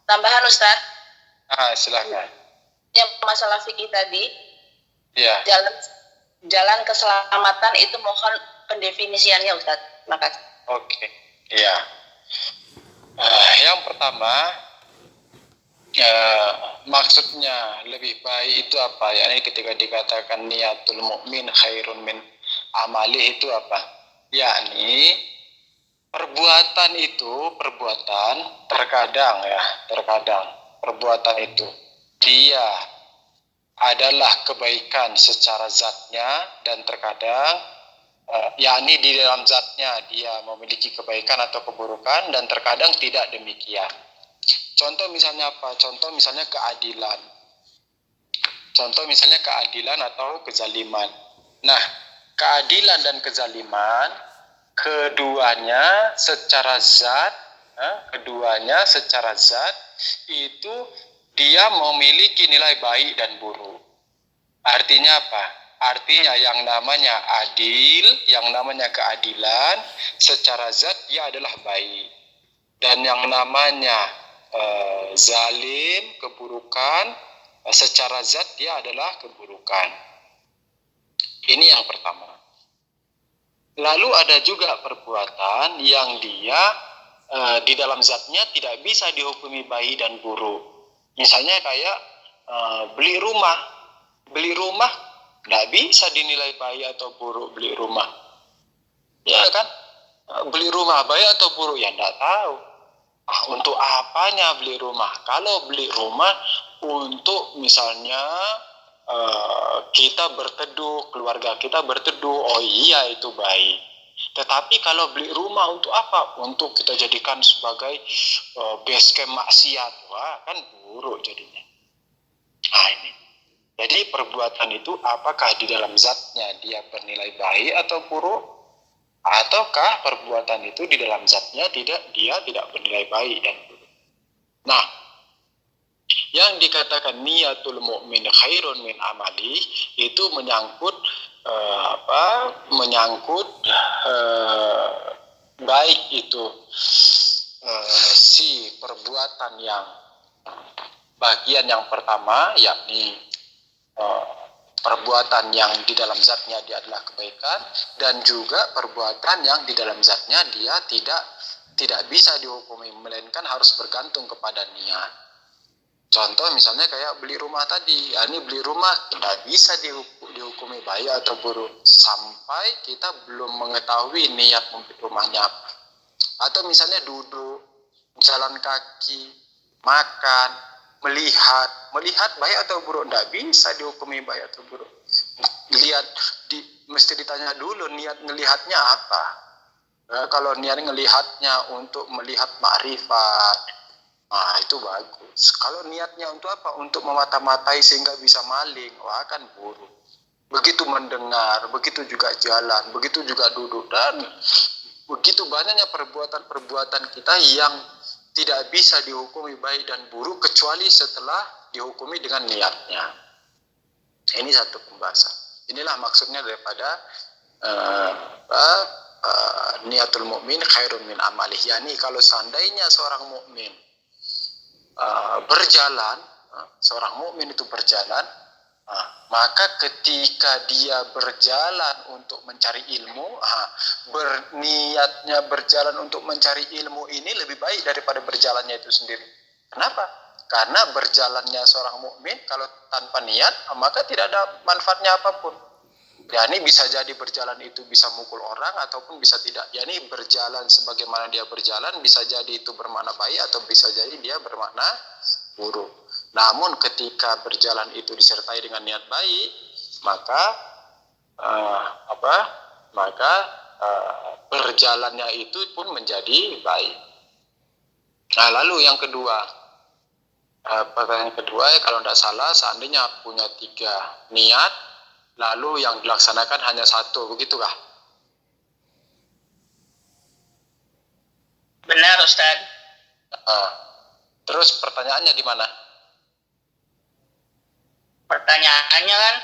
G: Tambahan Ustadz.
A: Silakan.
G: Yang masalah fikih tadi.
A: Ya.
G: Jalan keselamatan itu mohon pendefinisiannya Ustadz. Terima kasih.
A: Oke. Iya. Yang pertama, maksudnya lebih baik itu apa? Yakni ketika dikatakan niatul mukmin khairun min amalih itu apa? Yakni perbuatan terkadang perbuatan itu dia adalah kebaikan secara zatnya, dan terkadang yakni di dalam zatnya dia memiliki kebaikan atau keburukan, dan terkadang tidak demikian. Contoh misalnya apa? Contoh misalnya keadilan. Atau kezaliman. Nah, keadilan dan kezaliman keduanya secara zat itu dia memiliki nilai baik dan buruk. Artinya apa? Artinya yang namanya adil, yang namanya keadilan secara zat dia adalah baik, dan yang namanya zalim, keburukan, secara zat dia adalah keburukan. Ini yang pertama. Lalu ada juga perbuatan yang dia di dalam zatnya tidak bisa dihukumi baik dan buruk. Misalnya kayak beli rumah tidak bisa dinilai baik atau buruk beli rumah. Ya kan? Beli rumah baik atau buruk ya tidak tahu. Untuk apanya beli rumah? Kalau beli rumah untuk misalnya kita berteduh, keluarga kita berteduh, oh iya itu baik. Tetapi kalau beli rumah untuk apa? Untuk kita jadikan sebagai base camp maksiat, wah kan buruk jadinya. Nah ini. Jadi perbuatan itu apakah di dalam zatnya dia bernilai baik atau buruk? Ataukah perbuatan itu di dalam zatnya dia tidak bernilai baik dan buruk? Nah, yang dikatakan niatul mukmin khairun min amali itu menyangkut baik itu si perbuatan yang bagian yang pertama, yakni perbuatan yang di dalam zatnya dia adalah kebaikan, dan juga perbuatan yang di dalam zatnya dia tidak bisa dihukumi, melainkan harus bergantung kepada niat. Contoh misalnya kayak beli rumah tadi, ini beli rumah tidak bisa dihukumi baik atau buruk sampai kita belum mengetahui niat membeli rumahnya apa. Atau misalnya duduk, jalan kaki, makan, melihat baik atau buruk tidak bisa dihukumi baik atau buruk. Mesti ditanya dulu niat melihatnya apa. Kalau niat melihatnya untuk melihat makrifat, itu bagus. Kalau niatnya untuk apa? Untuk memata-matai sehingga bisa maling, wah kan buruk. Begitu mendengar, begitu juga jalan, begitu juga duduk, dan begitu banyaknya perbuatan kita yang tidak bisa dihukumi baik dan buruk kecuali setelah dihukumi dengan niatnya. Ini satu pembahasan. Inilah maksudnya daripada niatul mukmin khairun min amalih. Yani kalau seandainya seorang mukmin berjalan, seorang mukmin itu berjalan, maka ketika dia berjalan untuk mencari ilmu, berniatnya berjalan untuk mencari ilmu ini lebih baik daripada berjalannya itu sendiri. Kenapa? Karena berjalannya seorang mukmin kalau tanpa niat, maka tidak ada manfaatnya apapun. Ya, ini bisa jadi berjalan itu bisa mukul orang ataupun bisa tidak. Ya, ini berjalan sebagaimana dia berjalan bisa jadi itu bermakna baik atau bisa jadi dia bermakna buruk. Namun ketika berjalan itu disertai dengan niat baik, maka berjalannya itu pun menjadi baik. Nah, lalu yang kedua, pertanyaan kedua, kalau tidak salah, seandainya punya 3 niat, lalu yang dilaksanakan hanya 1, begitukah?
C: Benar, Ustaz.
A: Terus pertanyaannya di mana?
C: Pertanyaannya kan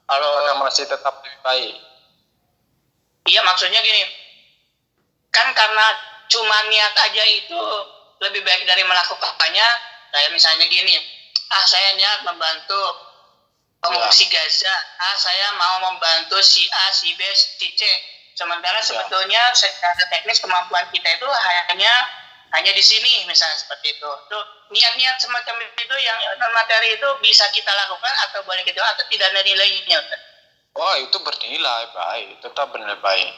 C: kalau
A: masih tetap lebih baik?
C: Iya, maksudnya gini, kan karena cuma niat aja itu lebih baik dari melakukannya. Kayak misalnya gini, saya niat membantu pengungsi Gaza, saya mau membantu si A, si B, si C. Sementara sebetulnya secara teknis kemampuan kita itu hanya hanya di sini misalnya seperti itu. Tuh niat-niat semacam itu yang non materi itu bisa kita lakukan atau boleh kita atau tidak ada nilainya.
A: Wah, itu bernilai baik, tetap bernilai baik.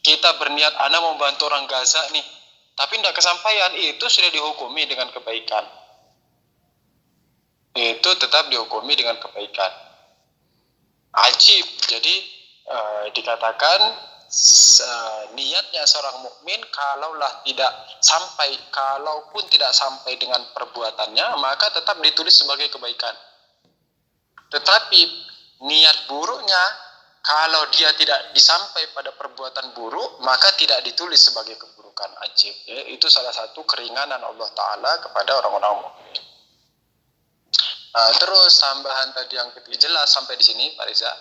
A: Kita berniat Anda membantu orang Gaza nih, tapi tidak kesampaian, itu sudah dihukumi dengan kebaikan. Itu tetap dihukumi dengan kebaikan. Ajib. Jadi dikatakan niatnya seorang mukmin kalaupun tidak sampai dengan perbuatannya, maka tetap ditulis sebagai kebaikan. Tetapi niat buruknya, kalau dia tidak disampai pada perbuatan buruk, maka tidak ditulis sebagai keburukan. Ajib. Ya, itu salah satu keringanan Allah Ta'ala kepada orang-orang mukmin. Terus tambahan tadi yang ketiga, jelas sampai di sini Pak Riza?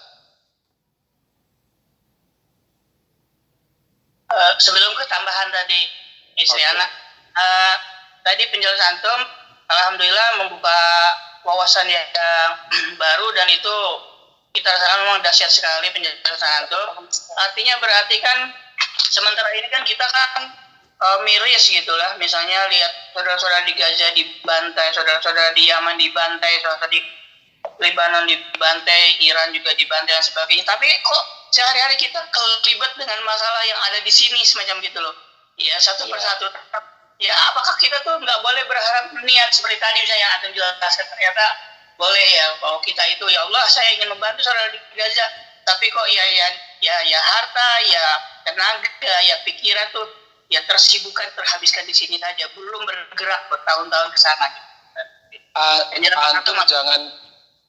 C: Sebelum ke tambahan tadi istri anak, tadi penjelasan antum alhamdulillah membuka wawasan yang baru, dan itu kita rasakan memang dahsyat sekali penjelasan antum. Artinya berarti kan sementara ini kan kita kan miris gitulah, misalnya lihat saudara-saudara di Gaza dibantai, saudara-saudara di Yaman dibantai, saudara di Lebanon dibantai, Iran juga dibantai dan sebagainya. Tapi kok sehari-hari kita kelibat dengan masalah yang ada di sini semacam gitu loh. Ya, satu persatu. Ya, apakah kita tuh nggak boleh berharap niat seperti tadi misalnya yang Antum jelaskan, ternyata boleh ya, bahwa kita itu ya Allah saya ingin membantu saudara di Gaza, tapi kok ya harta, ya tenaga, ya pikiran tuh ya terhabiskan di sini saja, belum bergerak bertahun-tahun ke sana.
A: Antum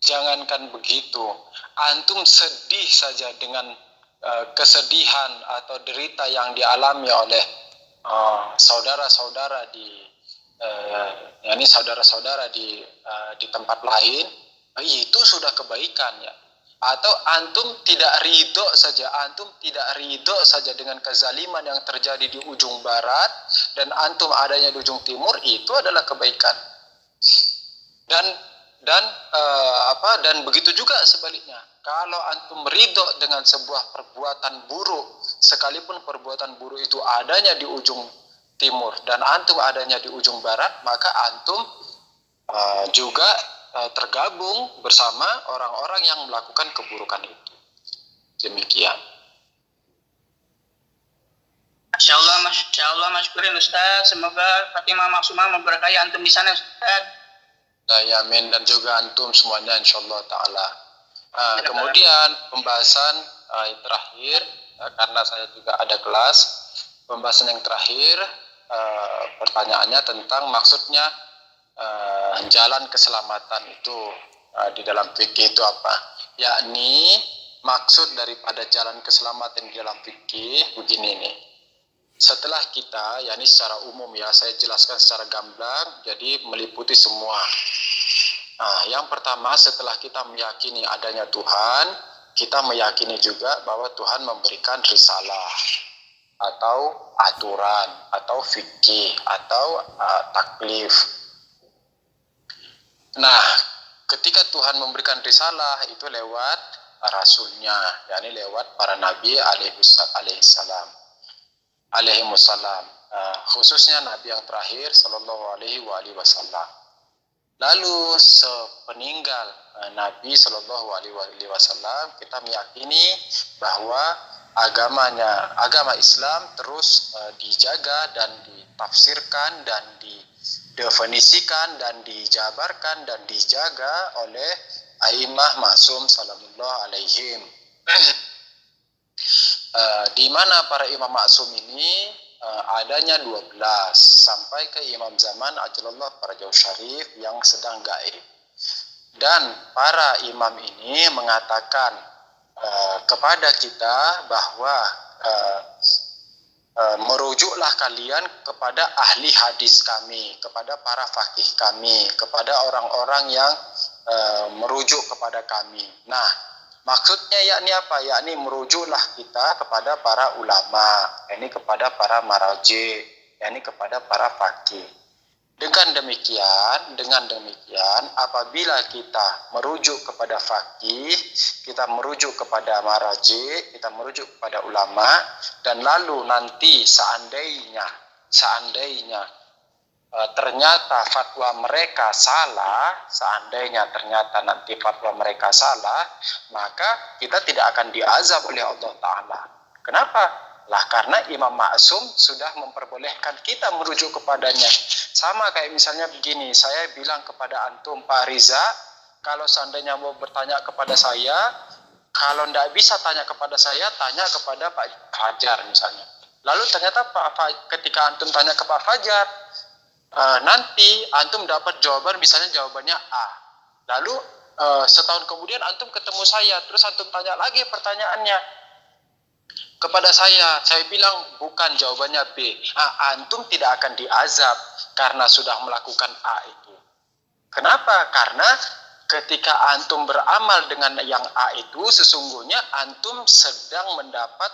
A: jangankan begitu, antum sedih saja dengan kesedihan atau derita yang dialami oleh saudara-saudara saudara-saudara di tempat lain, itu sudah kebaikan ya. Atau antum tidak ridho saja dengan kezaliman yang terjadi di ujung barat dan antum adanya di ujung timur, itu adalah kebaikan. Dan begitu juga sebaliknya. Kalau antum ridho dengan sebuah perbuatan buruk, sekalipun perbuatan buruk itu adanya di ujung timur dan antum adanya di ujung barat, maka antum juga tergabung bersama orang-orang yang melakukan keburukan itu. Demikian.
C: Masya Allah, masykurin Ustaz. Semoga Fatimah Maksumah memberkahi antum di sana Ustaz.
A: Ya, amin, dan juga antum semuanya insyaallah ta'ala. Kemudian pembahasan terakhir, karena saya juga ada kelas, pembahasan yang terakhir, pertanyaannya tentang maksudnya jalan keselamatan itu di dalam fikih itu apa? Yakni maksud daripada jalan keselamatan di dalam fikih begini nih. Setelah kita, yakni secara umum ya, saya jelaskan secara gamblang, jadi meliputi semua. Yang pertama, setelah kita meyakini adanya Tuhan, kita meyakini juga bahwa Tuhan memberikan risalah atau aturan atau fikih atau taklif. Nah, ketika Tuhan memberikan risalah itu lewat rasulnya, yakni lewat para nabi alaihissalam, khususnya nabi yang terakhir sallallahu alaihi wasallam. Lalu sepeninggal Nabi sallallahu alaihi wasallam, kita meyakini bahwa agama Islam terus dijaga dan ditafsirkan dan didefinisikan dan dijabarkan dan dijaga oleh a'immah ma'sum sallallahu alaihim. Di mana para imam maksum ini adanya 12 sampai ke imam zaman ajalallah farajau syarif yang sedang gaib. Dan para imam ini mengatakan kepada kita bahwa merujuklah kalian kepada ahli hadis kami, kepada para faqih kami, kepada orang-orang yang merujuk kepada kami. Nah, maksudnya yakni apa? Yakni merujuklah kita kepada para ulama, yakni kepada para maraji, yakni kepada para faqih. Dengan demikian, apabila kita merujuk kepada faqih, kita merujuk kepada maraji, kita merujuk kepada ulama, dan lalu nanti seandainya ternyata fatwa mereka salah, seandainya ternyata nanti fatwa mereka salah, maka kita tidak akan diazab oleh Allah Ta'ala. Kenapa? Lah karena Imam Ma'sum sudah memperbolehkan kita merujuk kepadanya. Sama kayak misalnya begini, saya bilang kepada antum, Pak Riza, kalau seandainya mau bertanya kepada saya, kalau tidak bisa tanya kepada saya, tanya kepada Pak Fajar misalnya. Lalu ternyata ketika antum tanya ke Pak Fajar, nanti antum dapat jawaban, misalnya jawabannya A. Lalu setahun kemudian antum ketemu saya, terus antum tanya lagi pertanyaannya kepada saya bilang bukan, jawabannya B. Antum tidak akan diazab karena sudah melakukan A itu. Kenapa? Karena ketika antum beramal dengan yang A itu, sesungguhnya antum sedang mendapat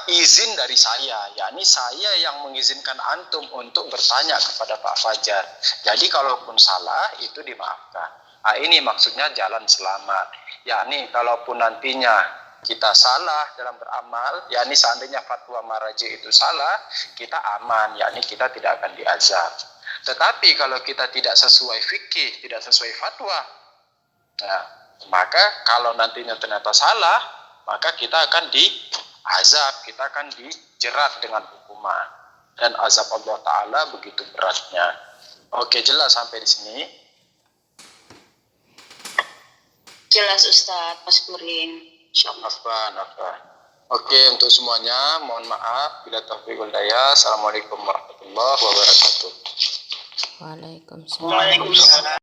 A: izin dari saya, yakni saya yang mengizinkan antum untuk bertanya kepada Pak Fajar. Jadi kalaupun salah itu dimaafkan. Ini maksudnya jalan selamat. Yakni kalaupun nantinya kita salah dalam beramal, yakni seandainya fatwa maraji itu salah, kita aman, yakni kita tidak akan diazab. Tetapi kalau kita tidak sesuai fikih, tidak sesuai fatwa, maka kalau nantinya ternyata salah, maka kita akan diazab, kita akan dijerat dengan hukuman. Dan azab Allah Ta'ala begitu beratnya. Oke, jelas sampai di sini?
G: Jelas Ustadz, Mas Kurin.
A: Apa. Oke, untuk semuanya mohon maaf bila taufiq wal hidayah. Assalamualaikum warahmatullahi wabarakatuh.
B: Waalaikumsalam.
C: Waalaikumsalam.